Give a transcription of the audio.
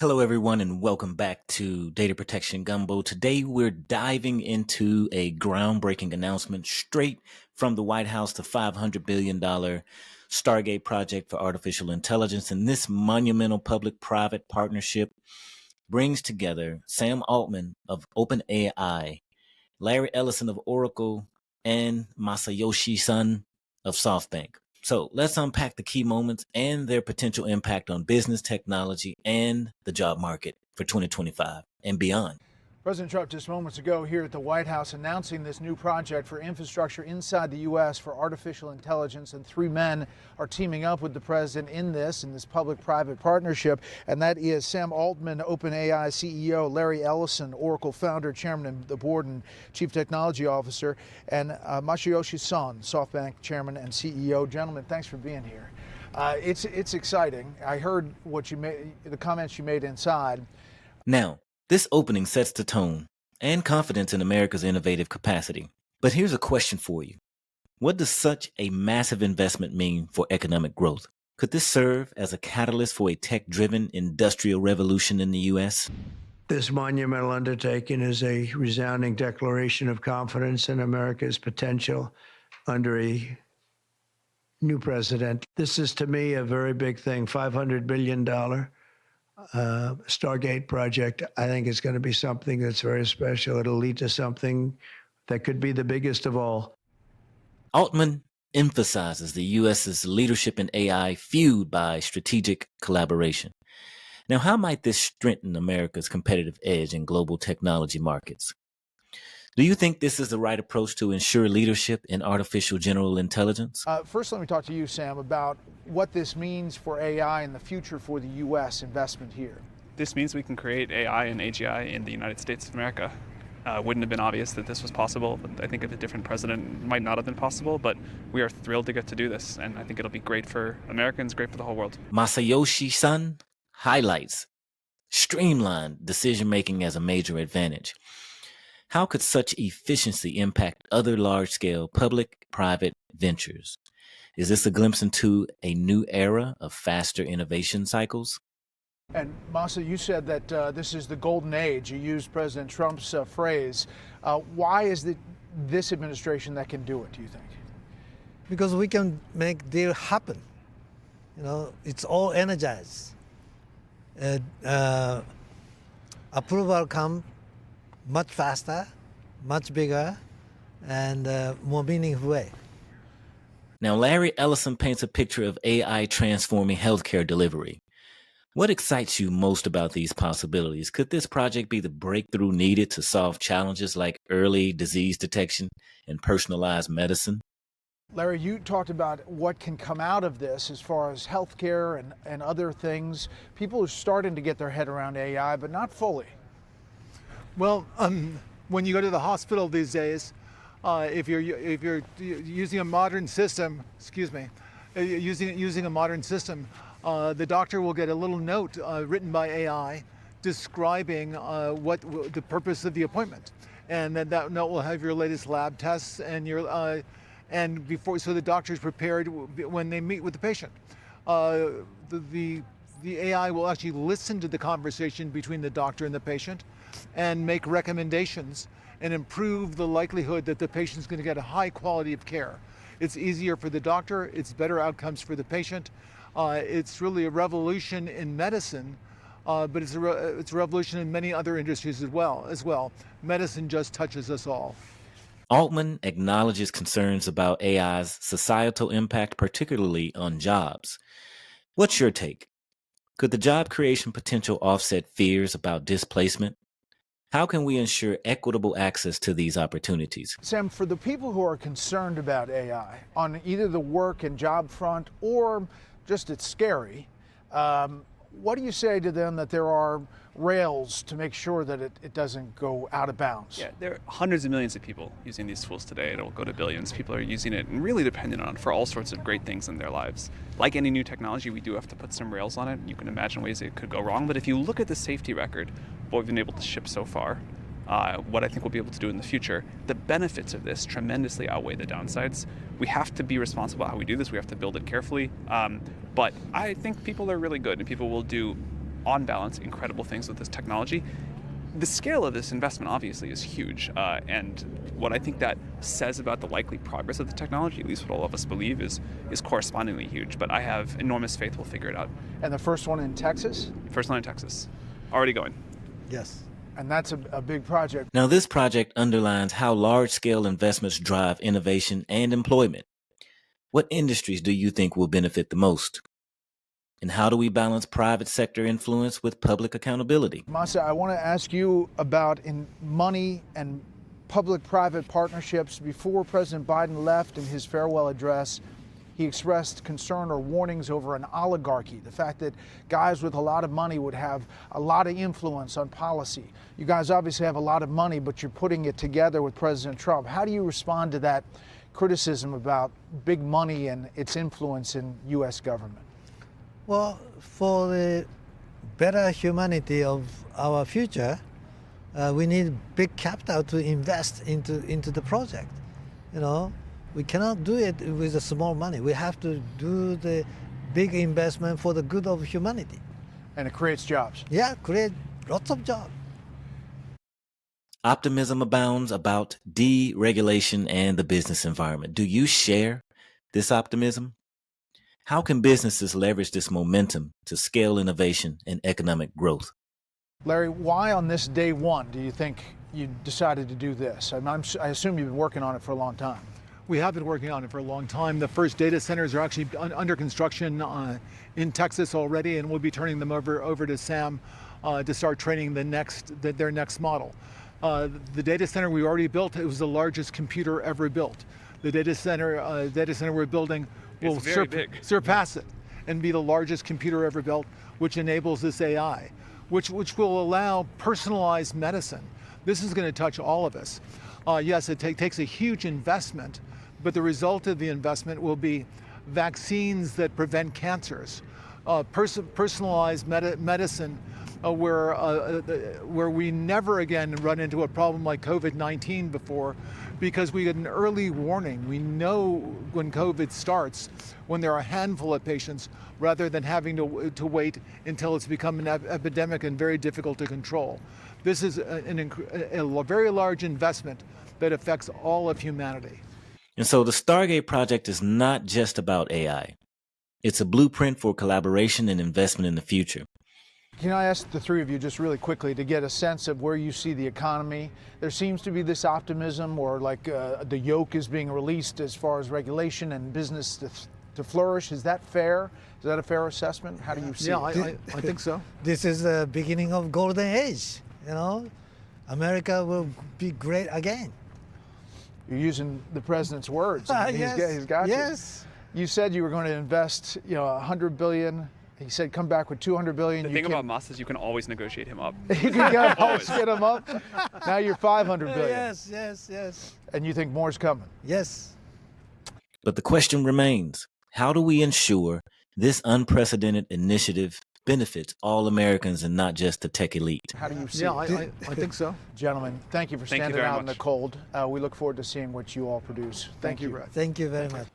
Hello, everyone, and welcome back to Data Protection Gumbo. Today, we're diving into a groundbreaking announcement straight from the White House, the $500 billion Stargate project for artificial intelligence. And this monumental public-private partnership brings together Sam Altman of OpenAI, Larry Ellison of Oracle, and Masayoshi Son of SoftBank. So let's unpack the key moments and their potential impact on business, technology, and the job market for 2025 and beyond. President Trump just moments ago here at the White House announcing this new project for infrastructure inside the U.S. for artificial intelligence, and three men are teaming up with the president in this public-private partnership, and that is Sam Altman, OpenAI CEO, Larry Ellison, Oracle founder, chairman of the board and chief technology officer, and Masayoshi Son, SoftBank chairman and CEO. Gentlemen, thanks for being here. It's exciting. I heard the comments you made inside. Now, this opening sets the tone and confidence in America's innovative capacity. But here's a question for you. What does such a massive investment mean for economic growth? Could this serve as a catalyst for a tech-driven industrial revolution in the U.S.? This monumental undertaking is a resounding declaration of confidence in America's potential under a new president. This is, to me, a very big thing. $500 billion Stargate project. I think it's going to be something that's very special. It'll lead to something that could be the biggest of all. Altman emphasizes the U.S.'s leadership in AI fueled by strategic collaboration. Now, how might this strengthen America's competitive edge in global technology markets? Do you think this is the right approach to ensure leadership in artificial general intelligence? First, let me talk to you, Sam, about what this means for AI in the future for the U.S. investment here. This means we can create AI and AGI in the United States of America. Wouldn't have been obvious that this was possible. I think if a different president, it might not have been possible, but we are thrilled to get to do this, and I think it'll be great for Americans, great for the whole world. Masayoshi Son highlights streamlined decision-making as a major advantage. How could such efficiency impact other large-scale public-private ventures? Is this a glimpse into a new era of faster innovation cycles? And Masa, you said that this is the golden age. You used President Trump's phrase. Why is it this administration that can do it, do you think? Because we can make deal happen. You know, it's all energized. Approval come much faster, much bigger, and more meaningful way. Now, Larry Ellison paints a picture of AI transforming healthcare delivery. What excites you most about these possibilities? Could this project be the breakthrough needed to solve challenges like early disease detection and personalized medicine? Larry, you talked about what can come out of this as far as healthcare and other things. People are starting to get their head around AI, but not fully. Well, when you go to the hospital these days, if you're using a modern system, using a modern system, the doctor will get a little note written by AI describing what the purpose of the appointment, and then that note will have your latest lab tests and your so the doctor is prepared when they meet with the patient. The AI will actually listen to the conversation between the doctor and the patient and make recommendations and improve the likelihood that the patient's going to get a high quality of care. It's easier for the doctor, it's better outcomes for the patient. It's really a revolution in medicine, but it's a revolution in many other industries as well. Medicine just touches us all. Altman acknowledges concerns about AI's societal impact, particularly on jobs. What's your take? Could the job creation potential offset fears about displacement? How can we ensure equitable access to these opportunities? Sam, for the people who are concerned about AI on either the work and job front or just it's scary, what do you say to them that there are rails to make sure that it doesn't go out of bounds? Yeah, there are hundreds of millions of people using these tools today. It'll go to billions. People are using it and really dependent on it for all sorts of great things in their lives. Like any new technology, we do have to put some rails on it. You can imagine ways it could go wrong, but if you look at the safety record, what we've been able to ship so far, what I think we'll be able to do in the future, the benefits of this tremendously outweigh the downsides. We have to be responsible how we do this. We have to build it carefully. But I think people are really good and people will do on balance, incredible things with this technology. The scale of this investment obviously is huge, and what I think that says about the likely progress of the technology, at least what all of us believe, is correspondingly huge. But I have enormous faith we'll figure it out. And the first one in Texas? First one in Texas, already going. Yes. And that's a big project. Now, this project underlines how large-scale investments drive innovation and employment. What industries do you think will benefit the most? And how do we balance private sector influence with public accountability? Masa, I want to ask you about money and public-private partnerships. Before President Biden left in his farewell address, he expressed concern or warnings over an oligarchy, the fact that guys with a lot of money would have a lot of influence on policy. You guys obviously have a lot of money, but you're putting it together with President Trump. How do you respond to that criticism about big money and its influence in U.S. government? Well, for the better humanity of our future, we need big capital to invest into the project. You know, we cannot do it with the small money. We have to do the big investment for the good of humanity. And it creates jobs. Yeah, create lots of jobs. Optimism abounds about deregulation and the business environment. Do you share this optimism? How can businesses leverage this momentum to scale innovation and economic growth? Larry, why on this day one do you think you decided to do this? I assume you've been working on it for a long time. We have been working on it for a long time. The first data centers are actually under construction in Texas already, and we'll be turning them over to Sam to start training their next model. The data center we already built, it was the largest computer ever built. The data center we're building will surpass it and be the largest computer ever built, which enables this AI, which will allow personalized medicine. This is going to touch all of us. Yes, it takes a huge investment, but the result of the investment will be vaccines that prevent cancers, personalized medicine where we never again run into a problem like COVID-19 before, because we get an early warning. We know when COVID starts, when there are a handful of patients, rather than having to wait until it's become an epidemic and very difficult to control. This is a very large investment that affects all of humanity. And so the Stargate project is not just about AI. It's a blueprint for collaboration and investment in the future. Can I ask the three of you just really quickly to get a sense of where you see the economy? There seems to be this optimism, or like the yoke is being released as far as regulation and business to flourish. Is that fair? Is that a fair assessment? How do you see it? Yeah, I think so. This is the beginning of golden age. You know, America will be great again. You're using the president's words. Yes. He's got you. Yes. You said you were going to invest, $100 billion. He said come back with $200 billion. The thing about Musk is you can always negotiate him up. You can always get him up. Now you're $500 billion. Yes. And you think more's coming. Yes. But the question remains, how do we ensure this unprecedented initiative benefits all Americans and not just the tech elite? How do you see Yeah, it? I think so. Gentlemen, thank you for Thank you standing very out in the much. cold. We look forward to seeing what you all produce. Thank you. Thank you very much.